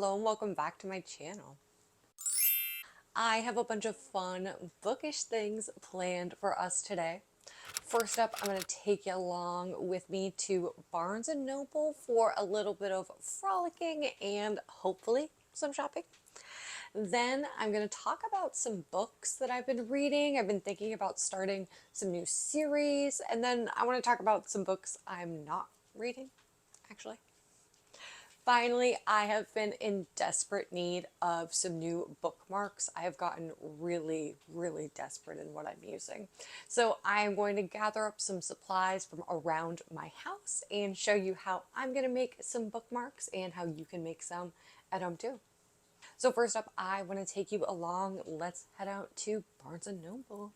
Hello and welcome back to my channel. I have a bunch of fun bookish things planned for us today. First up, I'm going to take you along with me to Barnes& and Noble for a little bit of frolicking and hopefully some shopping. Then I'm going to talk about some books that I've been reading. I've been thinking about starting some new series, and then I want to talk about some books I'm not reading, actually. Finally, I have been in desperate need of some new bookmarks. I have gotten really desperate in what I'm using. So I'm going to gather up some supplies from around my house and show you how I'm going to make some bookmarks and how you can make some at home too. So first up, I want to take you along. Let's head out to Barnes& and Noble.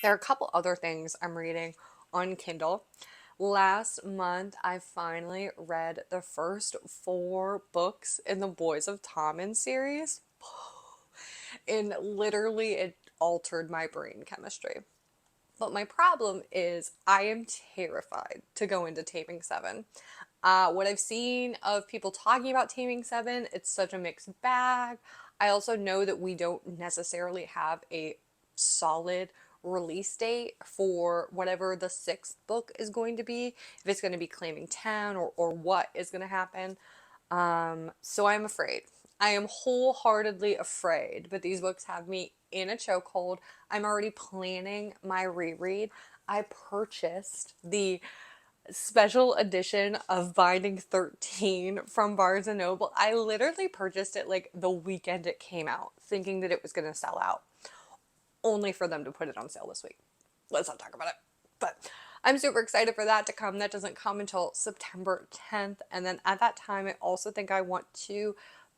There are a couple other things I'm reading on Kindle. Last month, I finally read the first 4 books in the Boys of Tommen series, and literally it altered my brain chemistry. But my problem is I am terrified to go into Taming 7. What I've seen of people talking about Taming 7, it's such a mixed bag. I also know that we don't necessarily have a solid release date for whatever the 6th book is going to be, if it's going to be Claiming Town or what is going to happen. So I'm afraid. I am wholeheartedly afraid, but these books have me in a chokehold. I'm already planning my reread. I purchased the special edition of Binding 13 from Barnes& and Noble. I literally purchased it like the weekend it came out, thinking that it was going to sell out, only for them to put it on sale this week. Let's not talk about it. But I'm super excited for that to come. That doesn't come until September 10th. And then at that time, I also think I want to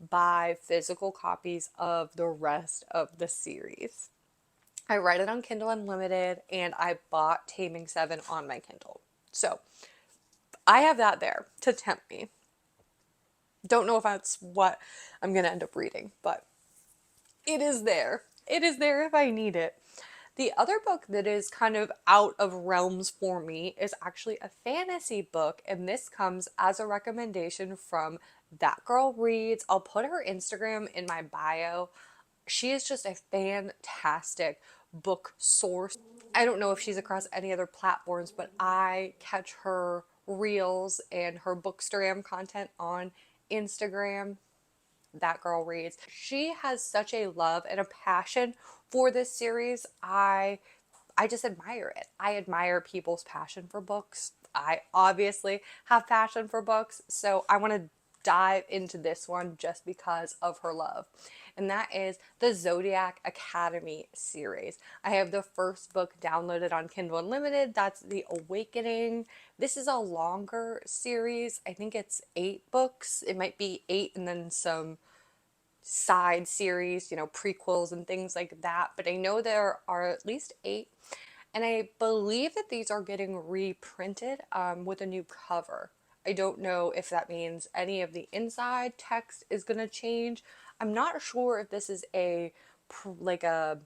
buy physical copies of the rest of the series. I read it on Kindle Unlimited and I bought Taming 7 on my Kindle. So I have that there to tempt me. Don't know if that's what I'm going to end up reading, but it is there. It is there if I need it. The other book that is kind of out of realms for me is actually a fantasy book, and this comes as a recommendation from That Girl Reads. I'll put her Instagram in my bio. She is just a fantastic book source. I don't know if she's across any other platforms, but I catch her reels and her bookstagram content on Instagram. That Girl Reads. She has such a love and a passion for this series. I just admire it. I admire people's passion for books. I obviously have passion for books, so I want to dive into this one just because of her love. And that is the Zodiac Academy series. I have the first book downloaded on Kindle Unlimited. That's The Awakening. This is a longer series. I think it's 8 books. It might be 8 and then some side series, prequels and things like that. But I know there are at least 8. And I believe that these are getting reprinted with a new cover. I don't know if that means any of the inside text is going to change. I'm not sure if this is like a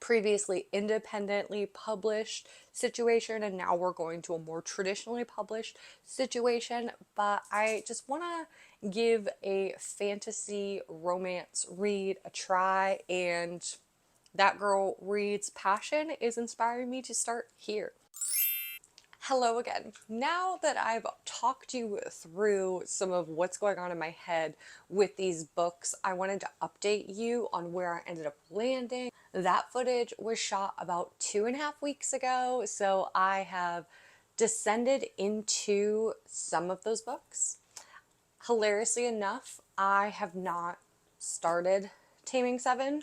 previously independently published situation and now we're going to a more traditionally published situation, but I just want to give a fantasy romance read a try, and That Girl Reads passion is inspiring me to start here. Hello again. Now that I've talked you through some of what's going on in my head with these books, I wanted to update you on where I ended up landing. That footage was shot about 2.5 weeks ago, so I have descended into some of those books. Hilariously enough, I have not started Taming Seven,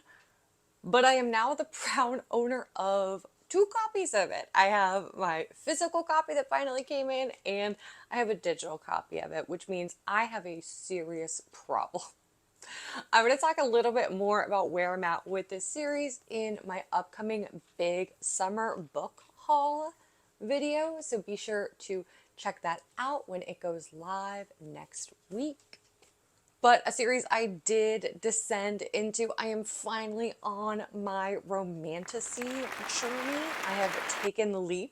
but I am now the proud owner of two copies of it. I have my physical copy that finally came in, and I have a digital copy of it, which means I have a serious problem. I'm going to talk a little bit more about where I'm at with this series in my upcoming big summer book haul video, so be sure to check that out when it goes live next week. But a series I did descend into, I am finally on my romantasy journey. I have taken the leap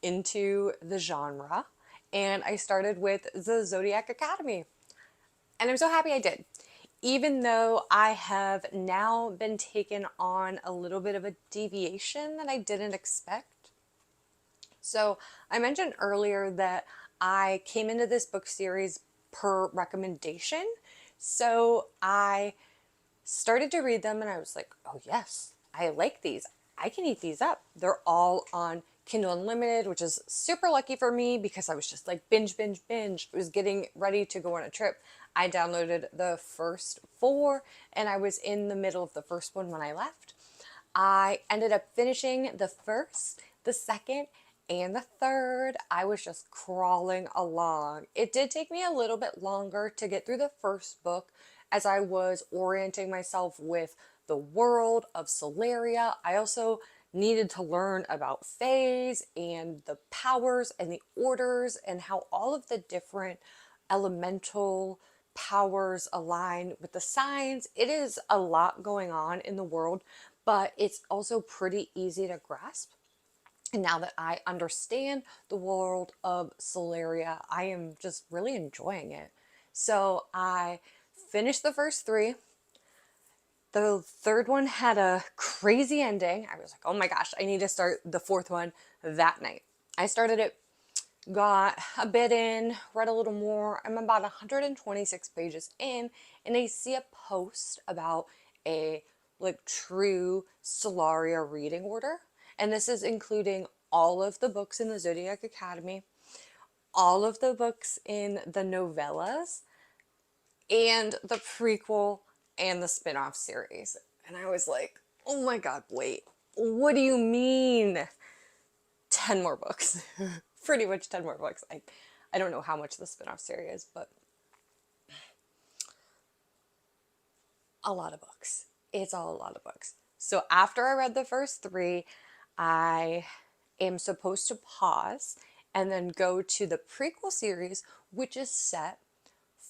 into the genre, and I started with the Zodiac Academy. And I'm so happy I did. Even though I have now been taken on a little bit of a deviation that I didn't expect. So I mentioned earlier that I came into this book series per recommendation. So I started to read them and I was like, oh yes, I like these. I can eat these up. They're all on Kindle Unlimited, which is super lucky for me because I was just like binge. I was getting ready to go on a trip. I downloaded the first four and I was in the middle of the first one when I left. I ended up finishing the first, the second, and the third. I was just crawling along. It did take me a little bit longer to get through the first book as I was orienting myself with the world of Solaria. I also needed to learn about Fays and the powers and the orders and how all of the different elemental powers align with the signs. It is a lot going on in the world, but it's also pretty easy to grasp. And now that I understand the world of Solaria, I am just really enjoying it. So I finished the first three. The third one had a crazy ending. I was like, oh my gosh, I need to start the fourth one that night. I started it, got a bit in, read a little more. I'm about 126 pages in, and I see a post about a like true Solaria reading order. And this is including all of the books in the Zodiac Academy, all of the books in the novellas, and the prequel and the spin-off series. And I was like, oh my god, wait, what do you mean 10 more books? Pretty much 10 more books. I don't know how much the spin-off series is, but a lot of books. It's all a lot of books. So after I read the first three, I am supposed to pause and then go to the prequel series, which is set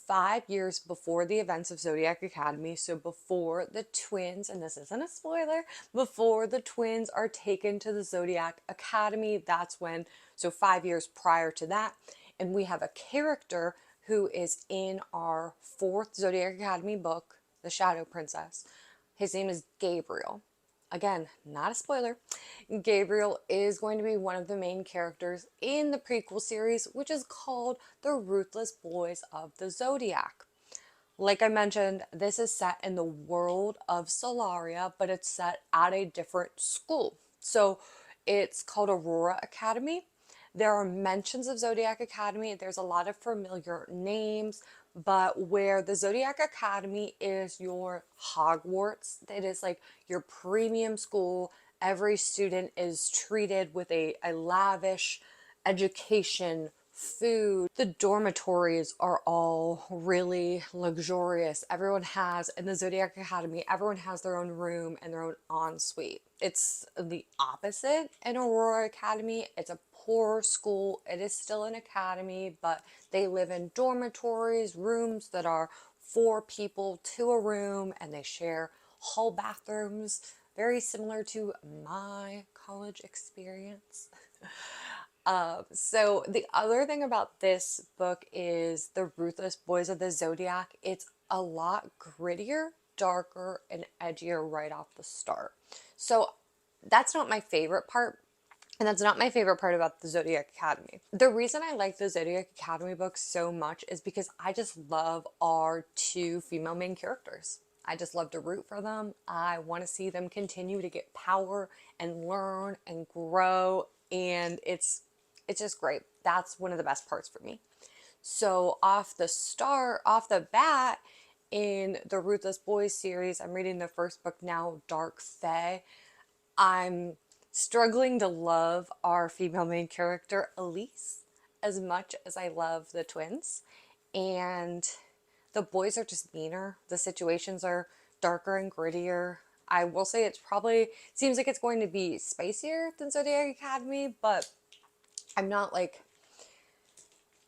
5 years before the events of Zodiac Academy. So before the twins, and this isn't a spoiler, before the twins are taken to the Zodiac Academy, that's when, so 5 years prior to that. And we have a character who is in our fourth Zodiac Academy book, The Shadow Princess. His name is Gabriel. Again, not a spoiler. Gabriel is going to be one of the main characters in the prequel series, which is called The Ruthless Boys of the Zodiac. Like I mentioned, this is set in the world of Solaria, but it's set at a different school. So it's called Aurora Academy. There are mentions of Zodiac Academy. There's a lot of familiar names, but where the Zodiac Academy is your Hogwarts, it is like your premium school. Every student is treated with a lavish education, food. The dormitories are all really luxurious. Everyone has, in the Zodiac Academy, everyone has their own room and their own ensuite. It's the opposite in Aurora Academy. It's a poor school. It is still an academy, but they live in dormitories, rooms that are 4 people to a room, and they share hall bathrooms, very similar to my college experience. So the other thing about this book is The Ruthless Boys of the Zodiac. It's a lot grittier, darker, and edgier right off the start. So that's not my favorite part. And that's not my favorite part about the Zodiac Academy. The reason I like the Zodiac Academy books so much is because I just love our two female main characters. I just love to root for them. I want to see them continue to get power and learn and grow, and it's just great. That's one of the best parts for me. So off the bat, in the Ruthless Boys series, I'm reading the first book now, Dark Fae. I'm struggling to love our female main character, Elise, as much as I love the twins. And the boys are just meaner. The situations are darker and grittier. I will say it's probably seems like it's going to be spicier than Zodiac Academy, but I'm not like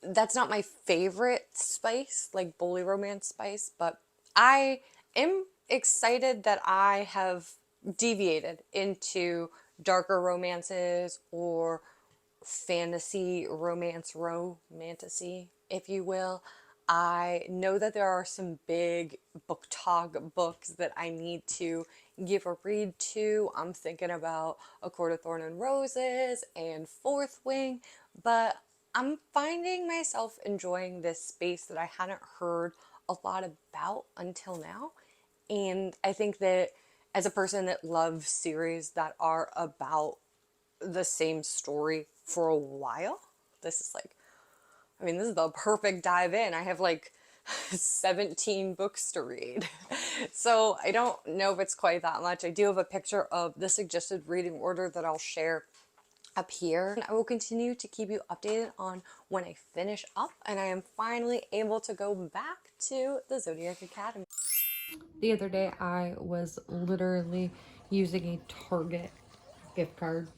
that's not my favorite spice, like bully romance spice, but I am excited that I have deviated into darker romances or fantasy romance romantasy, if you will. I know that there are some big book talk books that I need to give a read to. I'm thinking about A Court of Thorn and Roses and Fourth Wing, but I'm finding myself enjoying this space that I hadn't heard a lot about until now. And I think that as a person that loves series that are about the same story for a while, this is like, I mean, this is the perfect dive in. I have like 17 books to read. So I don't know if it's quite that much. I do have a picture of the suggested reading order that I'll share up here. And I will continue to keep you updated on when I finish up and I am finally able to go back to the Zodiac Academy. The other day I was literally using a Target gift card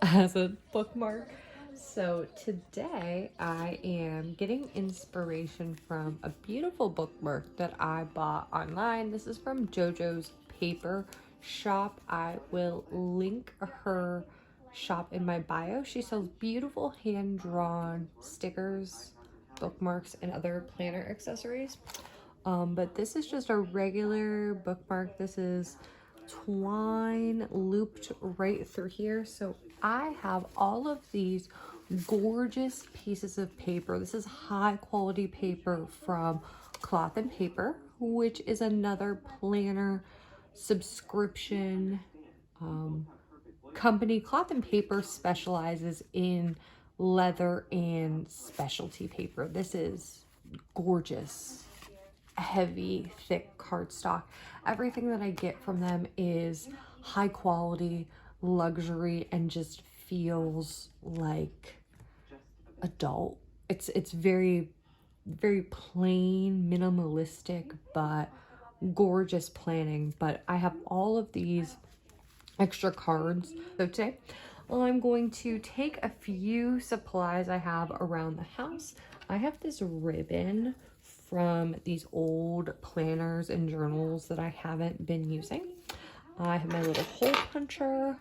as a bookmark. So today I am getting inspiration from a beautiful bookmark that I bought online. This is from JoJo's Paper Shop. I will link her shop in my bio. She sells beautiful hand-drawn stickers, bookmarks, and other planner accessories. But this is just a regular bookmark. This is twine looped right through here. So I have all of these gorgeous pieces of paper. This is high quality paper from Cloth and Paper, which is another planner subscription company. Cloth and Paper specializes in leather and specialty paper. This is gorgeous, heavy, thick cardstock. Everything that I get from them is high quality, luxury, and just feels like adult. It's very plain, minimalistic, but gorgeous planning. But I have all of these extra cards. So today, I'm going to take a few supplies I have around the house. I have this ribbon from these old planners and journals that I haven't been using. I have my little hole puncher.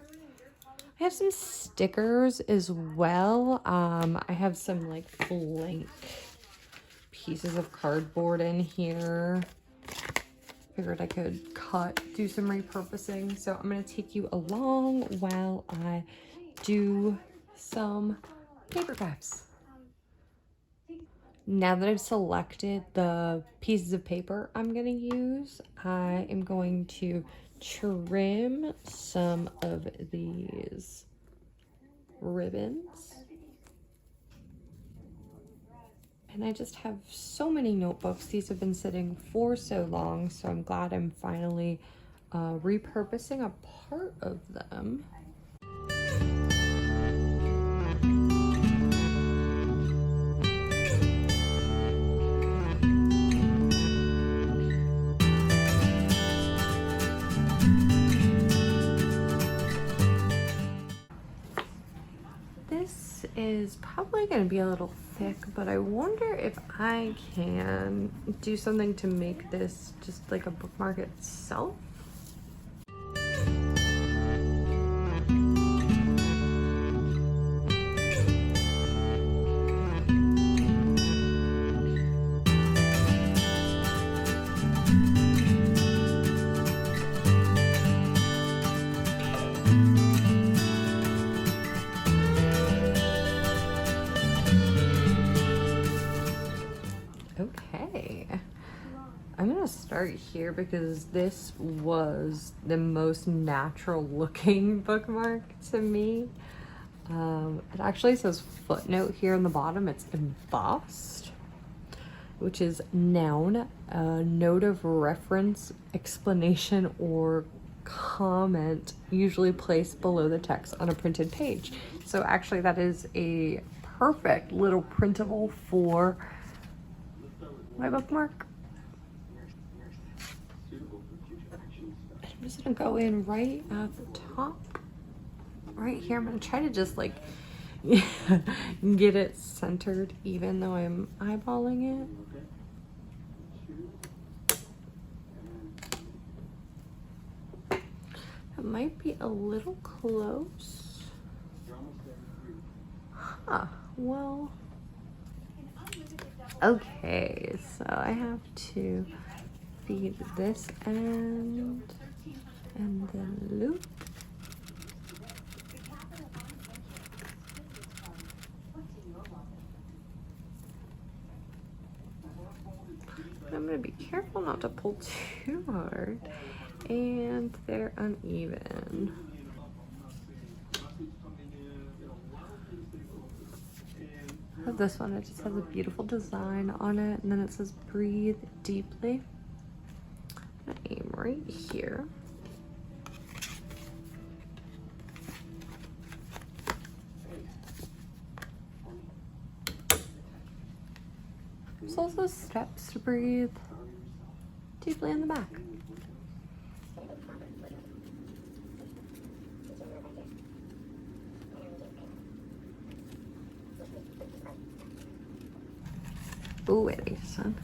I have some stickers as well. I have some like blank pieces of cardboard in here. Figured I could do some repurposing. So I'm going to take you along while I do some paper crafts. Now that I've selected the pieces of paper I'm going to use, I am going to trim some of these ribbons. And I just have so many notebooks. These have been sitting for so long, so I'm glad I'm finally repurposing a part of them. This is probably going to be a little thick, but I wonder if I can do something to make this just like a bookmark itself. start here because this was the most natural looking bookmark to me. It actually says footnote here on the bottom. It's embossed, which is noun, a note of reference, explanation, or comment usually placed below the text on a printed page. So actually that is a perfect little printable for my bookmark. I'm just gonna go in right at the top, right here. I'm gonna try to just like get it centered even though I'm eyeballing it. It might be a little close. Huh, well, okay, so I have to feed this end and then loop. I'm gonna be careful not to pull too hard, and they're uneven. I have this one, it just has a beautiful design on it, and then it says breathe deeply. I'm gonna aim right here. There's also steps to breathe deeply in the back. Ooh, wait, son.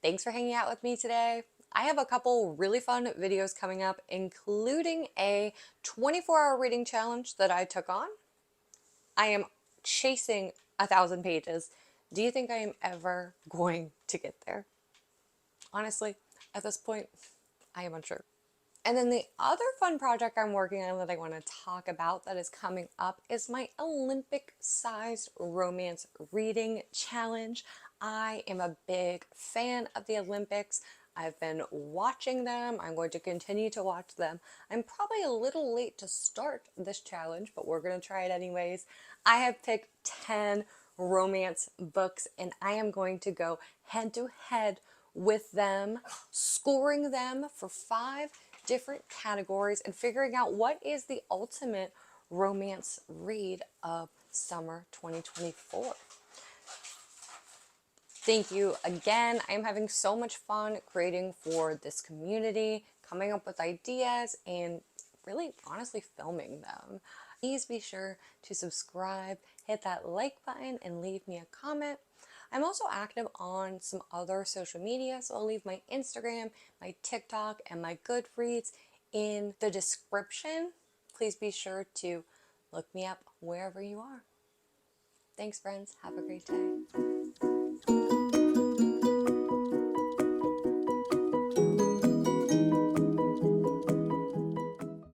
Thanks for hanging out with me today. I have a couple really fun videos coming up, including a 24-hour reading challenge that I took on. I am chasing 1,000 pages. Do you think I am ever going to get there? Honestly, at this point, I am unsure. And then the other fun project I'm working on that I want to talk about that is coming up is my Olympic-sized romance reading challenge. I am a big fan of the Olympics. I've been watching them. I'm going to continue to watch them. I'm probably a little late to start this challenge, but we're going to try it anyways. I have picked 10 romance books, and I am going to go head to head with them, scoring them for 5 different categories and figuring out what is the ultimate romance read of summer 2024. Thank you again. I'm having so much fun creating for this community, coming up with ideas, and really honestly filming them. Please be sure to subscribe, hit that like button, and leave me a comment. I'm also active on some other social media, so I'll leave my Instagram, my TikTok, and my Goodreads in the description. Please be sure to look me up wherever you are. Thanks, friends. Have a great day.